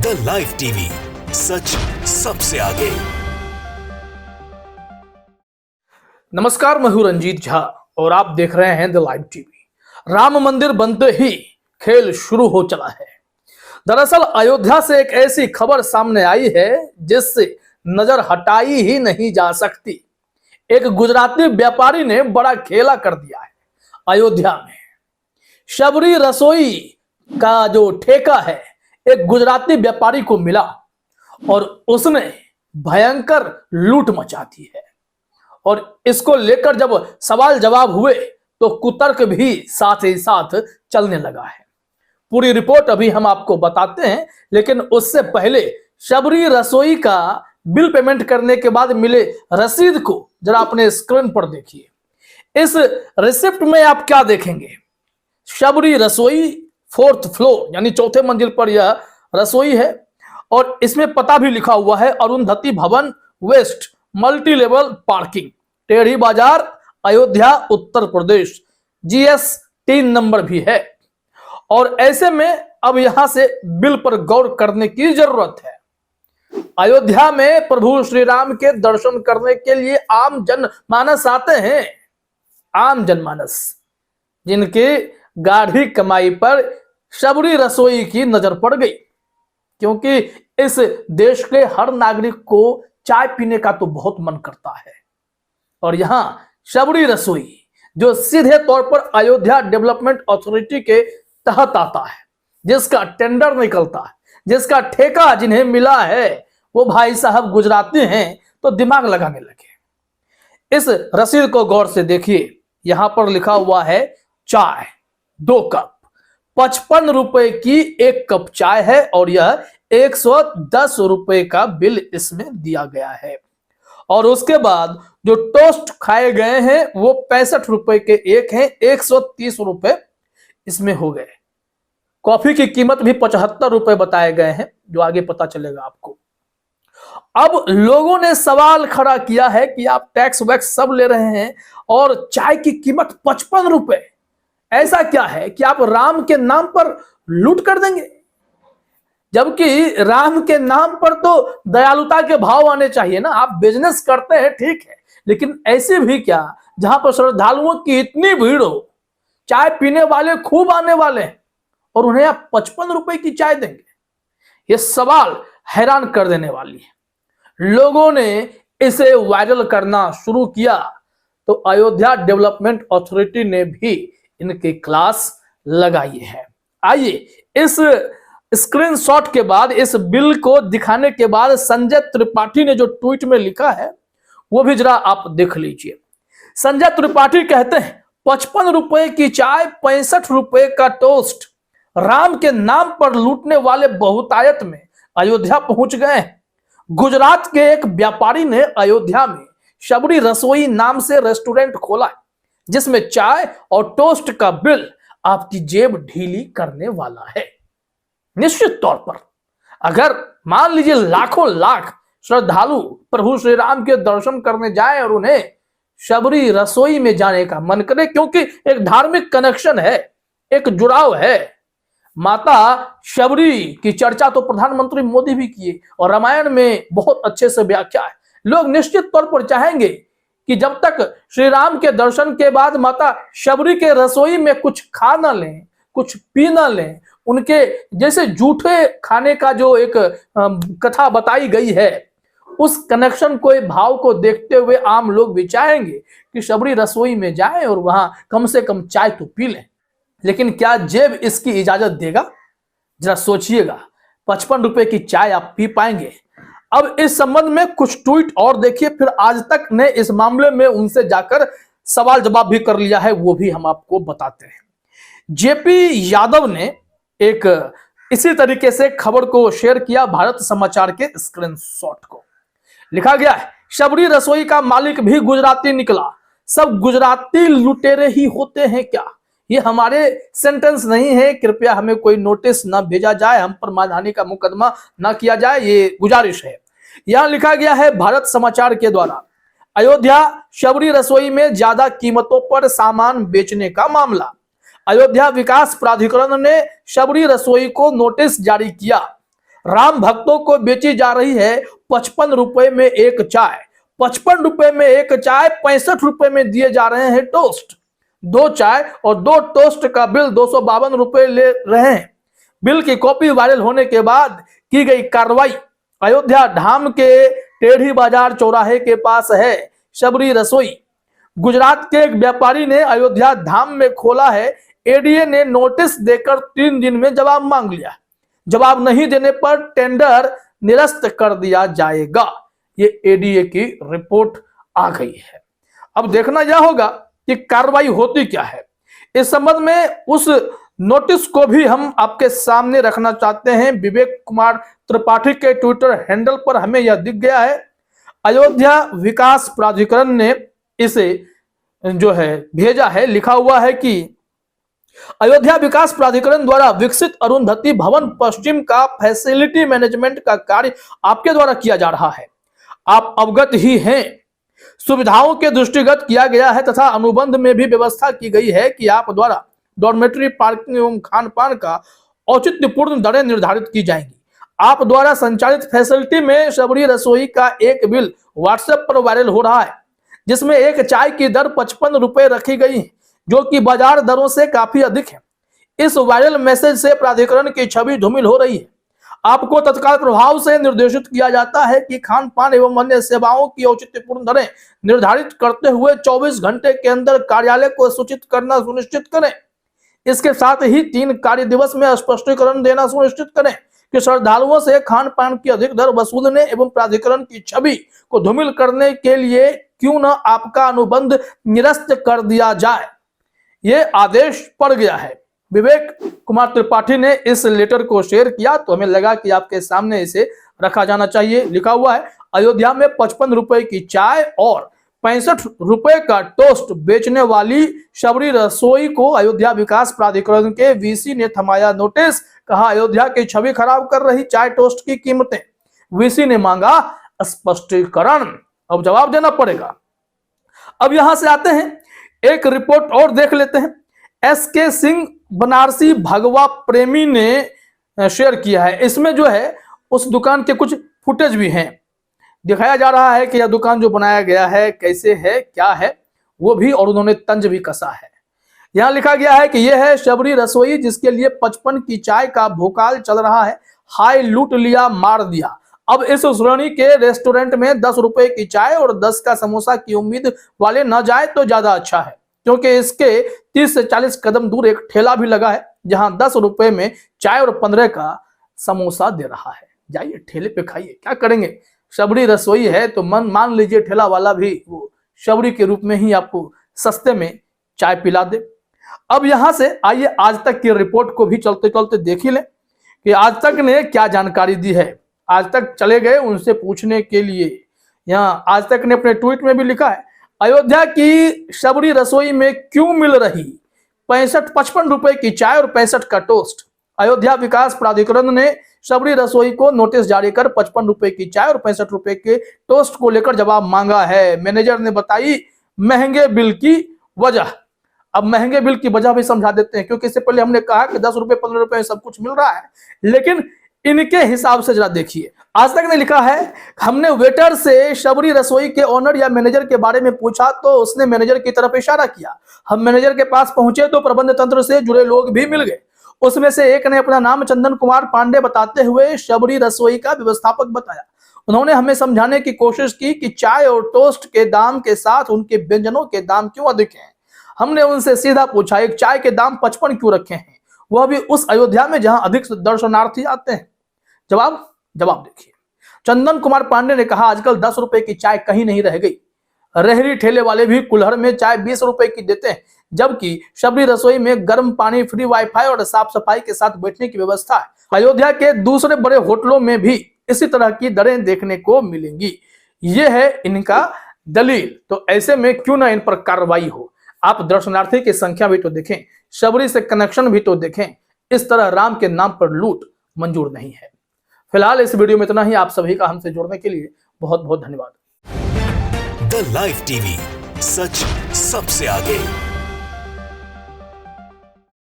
The live TV, सच सबसे आगे। नमस्कार, मैं हूं रंजीत झा और आप देख रहे हैं द लाइव टीवी। राम मंदिर बनते ही खेल शुरू हो चला है। दरअसल अयोध्या से एक ऐसी खबर सामने आई है जिससे नजर हटाई ही नहीं जा सकती। एक गुजराती व्यापारी ने बड़ा खेला कर दिया है। अयोध्या में शबरी रसोई का जो ठेका है एक गुजराती व्यापारी को मिला और उसने भयंकर लूट मचा दी है। और इसको लेकर जब सवाल जवाब हुए तो कुतर्क भी साथ ही साथ चलने लगा है। पूरी रिपोर्ट अभी हम आपको बताते हैं, लेकिन उससे पहले शबरी रसोई का बिल पेमेंट करने के बाद मिले रसीद को जरा अपने स्क्रीन पर देखिए। इस रिसिप्ट में आप क्या देखेंगे? शबरी रसोई 4th फ्लोर यानी चौथे मंजिल पर यह रसोई है और इसमें पता भी लिखा हुआ है अरुंधति भवन वेस्ट, मल्टी लेवल पार्किंग, टेढ़ी बाजार, अयोध्या, उत्तर प्रदेश। GS 3 नंबर भी है। और ऐसे में अब यहां से बिल पर गौर करने की जरूरत है। अयोध्या में प्रभु श्री राम के दर्शन करने के लिए आम जनमानस आते हैं। आम जनमानस जिनकी गाढ़ी कमाई पर शबरी रसोई की नजर पड़ गई, क्योंकि इस देश के हर नागरिक को चाय पीने का तो बहुत मन करता है। और यहां शबरी रसोई जो सीधे तौर पर अयोध्या डेवलपमेंट अथॉरिटी के तहत आता है, जिसका टेंडर निकलता है, जिसका ठेका जिन्हें मिला है, वो भाई साहब गुजराती हैं तो दिमाग लगाने लगे। इस रसीद को गौर से देखिए। यहां पर लिखा हुआ है चाय 2 कप, 55 रुपए की 1 कप चाय है और यह 110 रुपए का बिल इसमें दिया गया है। और उसके बाद जो टोस्ट खाए गए हैं वो 65 रुपए के एक हैं, 130 रुपए इसमें हो गए। कॉफी की कीमत भी 75 रुपए बताए गए हैं, जो आगे पता चलेगा आपको। अब लोगों ने सवाल खड़ा किया है कि आप टैक्स वैक्स सब ले रहे हैं और चाय की कीमत 55 रुपए, ऐसा क्या है कि आप राम के नाम पर लूट कर देंगे? जबकि राम के नाम पर तो दयालुता के भाव आने चाहिए ना। आप बिजनेस करते हैं ठीक है, लेकिन ऐसे भी क्या जहां पर श्रद्धालुओं की इतनी भीड़ हो, चाय पीने वाले खूब आने वाले हैं और उन्हें आप 55 रुपए की चाय देंगे? ये सवाल हैरान कर देने वाली है। लोगों ने इसे वायरल करना शुरू किया तो अयोध्या डेवलपमेंट अथॉरिटी ने भी इनकी क्लास लगाई है। आइए इस स्क्रीनशॉट के बाद, इस बिल को दिखाने के बाद संजय त्रिपाठी ने जो ट्वीट में लिखा है वो भी जरा आप देख लीजिए। संजय त्रिपाठी कहते हैं 55 रुपए की चाय, 65 रुपए का टोस्ट, राम के नाम पर लूटने वाले बहुतायत में अयोध्या पहुंच गए। गुजरात के एक व्यापारी ने अयोध्या में शबरी रसोई नाम से रेस्टोरेंट खोला है, जिसमें चाय और टोस्ट का बिल आपकी जेब ढीली करने वाला है। निश्चित तौर पर अगर मान लीजिए लाखों लाख श्रद्धालु प्रभु श्री राम के दर्शन करने जाएं और उन्हें शबरी रसोई में जाने का मन करे, क्योंकि एक धार्मिक कनेक्शन है, एक जुड़ाव है। माता शबरी की चर्चा तो प्रधानमंत्री मोदी भी किए और रामायण में बहुत अच्छे से व्याख्या है। लोग निश्चित तौर पर चाहेंगे कि जब तक श्री राम के दर्शन के बाद माता शबरी के रसोई में कुछ खा ना लें, कुछ पी ना लें, उनके जैसे जूठे खाने का जो एक कथा बताई गई है, उस कनेक्शन को, भाव को देखते हुए आम लोग भी चाहेंगे कि शबरी रसोई में जाएं और वहां कम से कम चाय तो पी लें। लेकिन क्या जेब इसकी इजाजत देगा? जरा सोचिएगा, 55 रुपए की चाय आप पी पाएंगे? अब इस संबंध में कुछ ट्वीट और देखिए, फिर आज तक ने इस मामले में उनसे जाकर सवाल जवाब भी कर लिया है, वो भी हम आपको बताते हैं। जेपी यादव ने एक इसी तरीके से खबर को शेयर किया, भारत समाचार के स्क्रीनशॉट को। लिखा गया है, शबरी रसोई का मालिक भी गुजराती निकला, सब गुजराती लुटेरे ही होते हैं क्या? ये हमारे सेंटेंस नहीं है, कृपया हमें कोई नोटिस ना भेजा जाए, हम पर मानहानि का मुकदमा ना किया जाए, ये गुजारिश है। यहां लिखा गया है भारत समाचार के द्वारा, अयोध्या शबरी रसोई में ज्यादा कीमतों पर सामान बेचने का मामला। अयोध्या विकास प्राधिकरण ने शबरी रसोई को नोटिस जारी किया। राम भक्तों को बेची जा रही है 55 रुपए में एक चाय, 55 रुपए में एक चाय, 65 रुपए में दिए जा रहे हैं टोस्ट। 2 चाय और 2 टोस्ट का बिल 252 रुपए ले रहे हैं। बिल की कॉपी वायरल होने के बाद की गई कार्रवाई। अयोध्या धाम के टेढ़ी बाजार चौराहे के पास है शबरी रसोई। गुजरात के एक व्यापारी ने अयोध्या धाम में खोला है। एडीए ने नोटिस देकर 3 दिन में जवाब मांग लिया। जवाब नहीं देने पर टेंडर निरस्त कर दिया जाएगा। ये एडीए की रिपोर्ट आ गई है। अब देखना यह होगा कि कार्रवाई होती क्या है। इस संबंध में उस नोटिस को भी हम आपके सामने रखना चाहते हैं। विवेक कुमार त्रिपाठी के ट्विटर हैंडल पर हमें यह दिख गया है। अयोध्या विकास प्राधिकरण ने इसे जो है भेजा है। लिखा हुआ है कि अयोध्या विकास प्राधिकरण द्वारा विकसित अरुंधति भवन पश्चिम का फैसिलिटी मैनेजमेंट का कार्य आपके द्वारा किया जा रहा है। आप अवगत ही हैं। सुविधाओं के दृष्टिगत किया गया है तथा अनुबंध में भी व्यवस्था की गई है कि आप द्वारा डॉर्मेटरी, पार्किंग एवं खान पान का औचित्यपूर्ण दरें निर्धारित की जाएंगी। आप द्वारा संचालित फैसिलिटी में शबरी रसोई का एक बिल व्हाट्सएप पर वायरल हो रहा है, जिसमें एक चाय की दर 55 रुपए रखी गई है, जो कि बाजार दरों से काफी अधिक है। इस वायरल मैसेज से प्राधिकरण की छवि धूमिल हो रही है। आपको तत्काल प्रभाव से निर्देशित किया जाता है कि खान पान एवं अन्य सेवाओं की औचित्यपूर्ण दरें निर्धारित करते हुए 24 घंटे के अंदर कार्यालय को सूचित करना सुनिश्चित करें। इसके साथ ही 3 कार्य दिवस में स्पष्टीकरण देना सुनिश्चित करें कि श्रद्धालुओं से खान पान की अधिक दर वसूलने एवं प्राधिकरण की छवि को धूमिल करने के लिए क्यों न आपका अनुबंध निरस्त कर दिया जाए। ये आदेश पड़ गया है। विवेक कुमार त्रिपाठी ने इस लेटर को शेयर किया तो हमें लगा कि आपके सामने इसे रखा जाना चाहिए। लिखा हुआ है, अयोध्या में 55 रुपए की चाय और 65 रुपए का टोस्ट बेचने वाली शबरी रसोई को अयोध्या विकास प्राधिकरण के वीसी ने थमाया नोटिस। कहा, अयोध्या की छवि खराब कर रही चाय टोस्ट की कीमतें। वीसी ने मांगा स्पष्टीकरण। अब जवाब देना पड़ेगा। अब यहां से आते हैं, एक रिपोर्ट और देख लेते हैं। एसके सिंह बनारसी भगवा प्रेमी ने शेयर किया है। इसमें जो है उस दुकान के कुछ फुटेज भी हैं। दिखाया जा रहा है कि यह दुकान जो बनाया गया है कैसे है, क्या है वो भी, और उन्होंने तंज भी कसा है। यहां लिखा गया है कि यह है शबरी रसोई, जिसके लिए 55 की चाय का भोकाल चल रहा है। हाय लूट लिया, मार दिया। अब इस श्रेणी के रेस्टोरेंट में 10 रुपए की चाय और 10 का समोसा की उम्मीद वाले न जाए तो ज्यादा अच्छा है, क्योंकि इसके 30 से 40 कदम दूर एक ठेला भी लगा है, जहां 10 रुपए में चाय और 15 का समोसा दे रहा है। जाइए ठेले पे खाइए, क्या करेंगे। शबरी रसोई है तो मान लीजिए ठेला वाला भी वो शबरी के रूप में ही आपको सस्ते में चाय पिला दे। अब यहां से आइए आज तक की रिपोर्ट को भी चलते चलते देख ही लें कि आज तक ने क्या जानकारी दी है। आज तक चले गए उनसे पूछने के लिए। यहाँ आज तक ने अपने ट्वीट में भी लिखा है, अयोध्या की शबरी रसोई में क्यों मिल रही 55 रुपए की चाय और 65 का टोस्ट। अयोध्या विकास प्राधिकरण ने शबरी रसोई को नोटिस जारी कर 55 रुपए की चाय और 65 रुपए के टोस्ट को लेकर जवाब मांगा है। मैनेजर ने बताई महंगे बिल की वजह। अब महंगे बिल की वजह भी समझा देते हैं, क्योंकि इससे पहले हमने कहा कि 10 रुपए 15 रुपए में सब कुछ मिल रहा है, लेकिन इनके हिसाब से जरा देखिए। आज तक ने लिखा है, हमने वेटर से शबरी रसोई के ओनर या मैनेजर के बारे में पूछा तो उसने मैनेजर की तरफ इशारा किया। हम मैनेजर के पास पहुंचे तो प्रबंध तंत्र से जुड़े लोग भी मिल गए। उसमें से एक ने अपना नाम चंदन कुमार पांडे बताते हुए शबरी रसोई का व्यवस्थापक बताया। उन्होंने हमें समझाने की कोशिश की कि चाय और टोस्ट के दाम के साथ उनके व्यंजनों के दाम क्यों अधिक हैं। हमने उनसे सीधा पूछा, एक चाय के दाम 55 क्यों रखे हैं, वह भी उस अयोध्या में जहां अधिक दर्शनार्थी आते हैं। जवाब देखिए। चंदन कुमार पांडे ने कहा, आजकल 10 रुपए की चाय कहीं नहीं रह गई। रेहड़ी ठेले वाले भी कुल्हड़ में चाय 20 रुपए की देते हैं, जबकि शबरी रसोई में गर्म पानी, फ्री वाईफाई और साफ सफाई के साथ बैठने की व्यवस्था है। अयोध्या के दूसरे बड़े होटलों में भी इसी तरह की दरें देखने को मिलेंगी। ये है इनका दलील। तो ऐसे में क्यों ना इन पर कार्रवाई हो। आप दर्शनार्थी की संख्या भी तो देखें, शबरी से कनेक्शन भी तो देखें। इस तरह राम के नाम पर लूट मंजूर नहीं है। फिलहाल इस वीडियो में इतना ही। आप सभी का हमसे जुड़ने के लिए बहुत बहुत धन्यवाद। द लाइव टीवी, सच सबसे आगे।